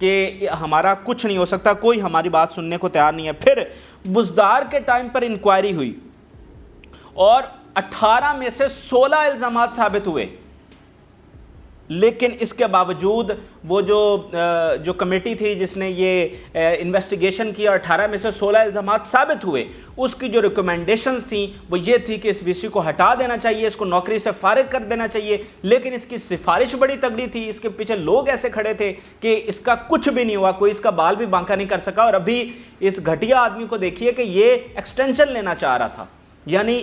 کہ ہمارا کچھ نہیں ہو سکتا, کوئی ہماری بات سننے کو تیار نہیں ہے. پھر بزدار کے ٹائم پر انکوائری ہوئی اور 18 میں سے 16 الزامات ثابت ہوئے, لیکن اس کے باوجود وہ جو کمیٹی تھی جس نے یہ انویسٹیگیشن کیا, 18 میں سے 16 الزامات ثابت ہوئے, اس کی جو ریکمنڈیشنز تھیں وہ یہ تھی کہ اس وی سی کو ہٹا دینا چاہیے, اس کو نوکری سے فارغ کر دینا چاہیے. لیکن اس کی سفارش بڑی تگڑی تھی, اس کے پیچھے لوگ ایسے کھڑے تھے کہ اس کا کچھ بھی نہیں ہوا, کوئی اس کا بال بھی بانکا نہیں کر سکا. اور ابھی اس گھٹیا آدمی کو دیکھیے کہ یہ ایکسٹینشن لینا چاہ رہا تھا, یعنی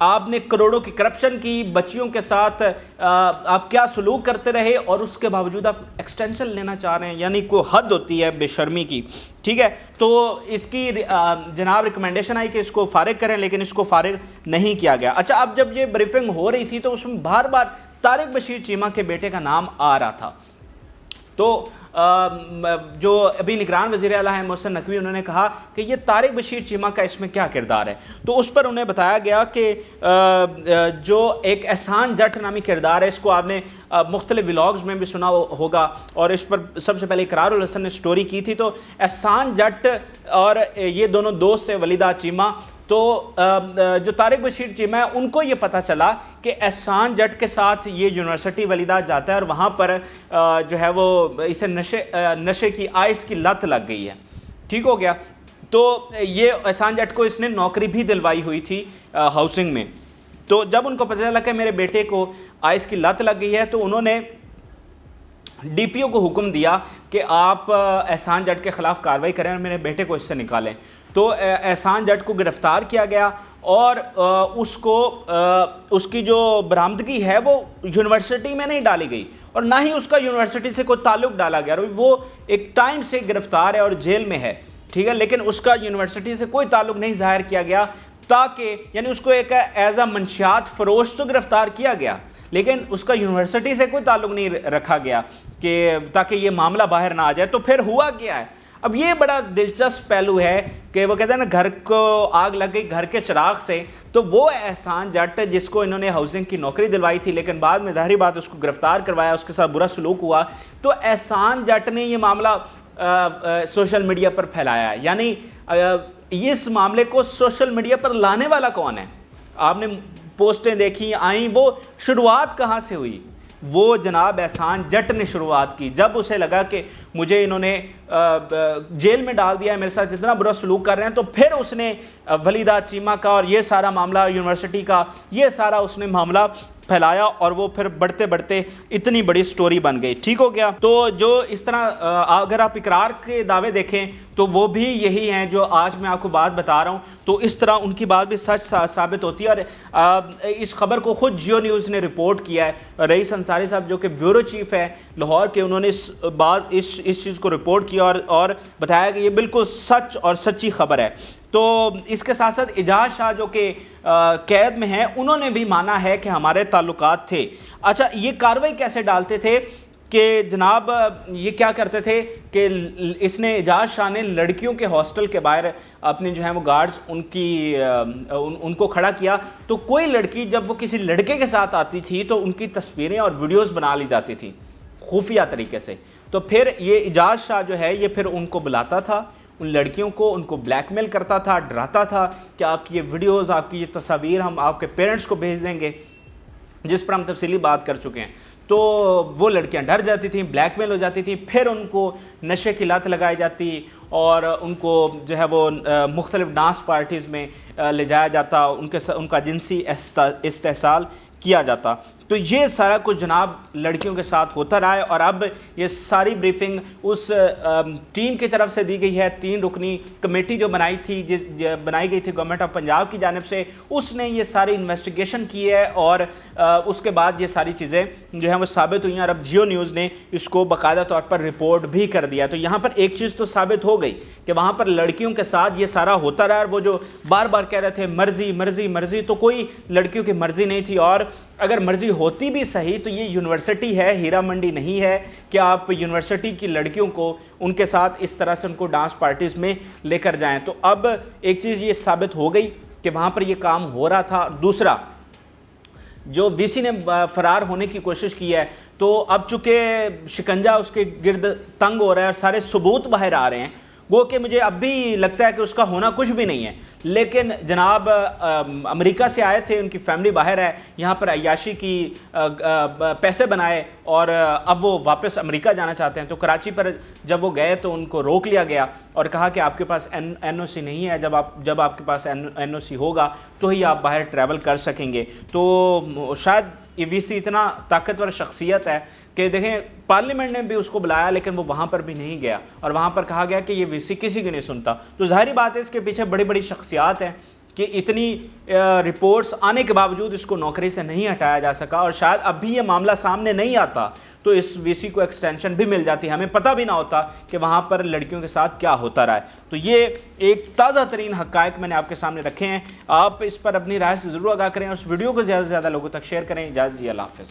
آپ نے کروڑوں کی کرپشن کی, بچیوں کے ساتھ آپ کیا سلوک کرتے رہے, اور اس کے باوجود آپ ایکسٹینشن لینا چاہ رہے ہیں, یعنی کوئی حد ہوتی ہے بے شرمی کی. ٹھیک ہے, تو اس کی جناب ریکمنڈیشن آئی کہ اس کو فارغ کریں, لیکن اس کو فارغ نہیں کیا گیا. اچھا, اب جب یہ بریفنگ ہو رہی تھی تو اس میں بار بار طارق بشیر چیمہ کے بیٹے کا نام آ رہا تھا. تو جو ابھی نگران وزیر اعلیٰ ہیں محسن نقوی, انہوں نے کہا کہ یہ طارق بشیر چیمہ کا اس میں کیا کردار ہے. تو اس پر انہیں بتایا گیا کہ جو ایک احسان جٹ نامی کردار ہے, اس کو آپ نے مختلف ولاگز میں بھی سنا ہوگا, اور اس پر سب سے پہلے اقرار الحسن نے سٹوری کی تھی. تو احسان جٹ اور یہ دونوں دوست سے ولیدہ چیمہ, تو جو طارق بشیر چیمہ ہے ان کو یہ پتہ چلا کہ احسان جٹ کے ساتھ یہ یونیورسٹی ولیدہ جاتا ہے, اور وہاں پر جو ہے وہ اسے نشے کی آئس کی لت لگ گئی ہے. ٹھیک ہو گیا, تو یہ احسان جٹ کو اس نے نوکری بھی دلوائی ہوئی تھی ہاؤسنگ میں. تو جب ان کو پتہ چلا کہ میرے بیٹے کو آئس کی لت لگ گئی ہے, تو انہوں نے ڈی پی او کو حکم دیا کہ آپ احسان جٹ کے خلاف کارروائی کریں اور میرے بیٹے کو اس سے نکالیں. تو احسان جٹ کو گرفتار کیا گیا, اور اس کی جو برآمدگی ہے وہ یونیورسٹی میں نہیں ڈالی گئی, اور نہ ہی اس کا یونیورسٹی سے کوئی تعلق ڈالا گیا. وہ ایک ٹائم سے گرفتار ہے اور جیل میں ہے, ٹھیک ہے, لیکن اس کا یونیورسٹی سے کوئی تعلق نہیں ظاہر کیا گیا, تاکہ یعنی اس کو ایک ایز اے منشیات فروش تو گرفتار کیا گیا, لیکن اس کا یونیورسٹی سے کوئی تعلق نہیں رکھا گیا کہ تاکہ یہ معاملہ باہر نہ آ جائے. تو پھر ہوا کیا ہے, اب یہ بڑا دلچسپ پہلو ہے کہ وہ کہتے ہیں نا گھر کو آگ لگ گئی گھر کے چراغ سے. تو وہ احسان جٹ جس کو انہوں نے ہاؤسنگ کی نوکری دلوائی تھی, لیکن بعد میں ظاہری بات اس کو گرفتار کروایا, اس کے ساتھ برا سلوک ہوا, تو احسان جٹ نے یہ معاملہ سوشل میڈیا پر پھیلایا. یعنی اس معاملے کو سوشل میڈیا پر لانے والا کون ہے؟ آپ نے پوسٹیں دیکھی آئیں, وہ شروعات کہاں سے ہوئی؟ وہ جناب احسان جٹ نے شروعات کی. جب اسے لگا کہ مجھے انہوں نے جیل میں ڈال دیا ہے, میرے ساتھ اتنا برا سلوک کر رہے ہیں, تو پھر اس نے ولیدہ چیمہ کا اور یہ سارا معاملہ یونیورسٹی کا, یہ سارا اس نے معاملہ پھیلایا, اور وہ پھر بڑھتے بڑھتے اتنی بڑی سٹوری بن گئی. ٹھیک ہو گیا, تو جو اس طرح اگر آپ اقرار کے دعوے دیکھیں تو وہ بھی یہی ہیں جو آج میں آپ کو بات بتا رہا ہوں, تو اس طرح ان کی بات بھی سچ ثابت ہوتی ہے. اور اس خبر کو خود جیو نیوز نے رپورٹ کیا ہے, رئیس انصاری صاحب جو کہ بیورو چیف ہے لاہور کے, انہوں نے اس چیز کو رپورٹ کیا اور بتایا کہ یہ بالکل سچ اور سچی خبر ہے. تو اس کے ساتھ ساتھ اعجاز شاہ جو کہ قید میں ہیں, انہوں نے بھی مانا ہے کہ ہمارے تعلقات تھے. اچھا, یہ کارروائی کیسے ڈالتے تھے کہ جناب یہ کیا کرتے تھے کہ اس نے اعجاز شاہ نے لڑکیوں کے ہاسٹل کے باہر اپنے جو ہیں وہ گارڈز ان کو کھڑا کیا, تو کوئی لڑکی جب وہ کسی لڑکے کے ساتھ آتی تھی تو ان کی تصویریں اور ویڈیوز بنا لی جاتی تھی خفیہ طریقے سے. تو پھر یہ اعجاز شاہ جو ہے یہ پھر ان کو بلاتا تھا, ان لڑکیوں کو ان کو بلیک میل کرتا تھا, ڈراتا تھا کہ آپ کی یہ ویڈیوز, آپ کی یہ تصاویر ہم آپ کے پیرنٹس کو بھیج دیں گے, جس پر ہم تفصیلی بات کر چکے ہیں. تو وہ لڑکیاں ڈر جاتی تھیں, بلیک میل ہو جاتی تھیں, پھر ان کو نشے کی لت لگائی جاتی, اور ان کو جو ہے وہ مختلف ڈانس پارٹیز میں لے جایا جاتا, ان کا جنسی استحصال کیا جاتا. تو یہ سارا کچھ جناب لڑکیوں کے ساتھ ہوتا رہا ہے, اور اب یہ ساری بریفنگ اس ٹیم کی طرف سے دی گئی ہے. 3 رکنی کمیٹی جو بنائی گئی تھی گورنمنٹ آف پنجاب کی جانب سے, اس نے یہ ساری انویسٹیگیشن کی ہے, اور اس کے بعد یہ ساری چیزیں جو ہیں وہ ثابت ہوئی ہیں, اور اب جیو نیوز نے اس کو باقاعدہ طور پر رپورٹ بھی کر دیا. تو یہاں پر ایک چیز تو ثابت ہو گئی کہ وہاں پر لڑکیوں کے ساتھ یہ سارا ہوتا رہا, اور وہ جو بار بار کہہ رہے تھے مرضی مرضی مرضی, تو کوئی لڑکیوں کی مرضی نہیں تھی. اور اگر مرضی ہوتی بھی صحیح تو یہ یونیورسٹی ہے, ہیرا منڈی نہیں ہے کہ آپ یونیورسٹی کی لڑکیوں کو ان کے ساتھ اس طرح سے ان کو ڈانس پارٹیز میں لے کر جائیں. تو اب ایک چیز یہ ثابت ہو گئی کہ وہاں پر یہ کام ہو رہا تھا. دوسرا, جو وی سی نے فرار ہونے کی کوشش کی ہے, تو اب چونکہ شکنجہ اس کے گرد تنگ ہو رہا ہے اور سارے ثبوت باہر آ رہے ہیں، وہ کہ مجھے اب بھی لگتا ہے کہ اس کا ہونا کچھ بھی نہیں ہے، لیکن جناب امریکہ سے آئے تھے، ان کی فیملی باہر ہے، یہاں پر عیاشی کی پیسے بنائے اور اب وہ واپس امریکہ جانا چاہتے ہیں۔ تو کراچی پر جب وہ گئے تو ان کو روک لیا گیا اور کہا کہ آپ کے پاس این او سی نہیں ہے، جب آپ کے پاس این او سی ہوگا تو ہی آپ باہر ٹریول کر سکیں گے۔ تو شاید یہ وی سی اتنا طاقتور شخصیت ہے کہ دیکھیں پارلیمنٹ نے بھی اس کو بلایا لیکن وہ وہاں پر بھی نہیں گیا، اور وہاں پر کہا گیا کہ یہ وی سی کسی کی نہیں سنتا۔ تو ظاہری بات ہے اس کے پیچھے بڑی بڑی شخصیات ہیں کہ اتنی رپورٹس آنے کے باوجود اس کو نوکری سے نہیں ہٹایا جا سکا، اور شاید اب بھی یہ معاملہ سامنے نہیں آتا تو اس وی سی کو ایکسٹینشن بھی مل جاتی، ہمیں پتہ بھی نہ ہوتا کہ وہاں پر لڑکیوں کے ساتھ کیا ہوتا رہا ہے۔ تو یہ ایک تازہ ترین حقائق میں نے آپ کے سامنے رکھے ہیں، آپ اس پر اپنی رائے سے ضرور آگاہ کریں اور اس ویڈیو کو زیادہ سے زیادہ لوگوں تک شیئر کریں۔ اجازت دیجیے، اللہ حافظ۔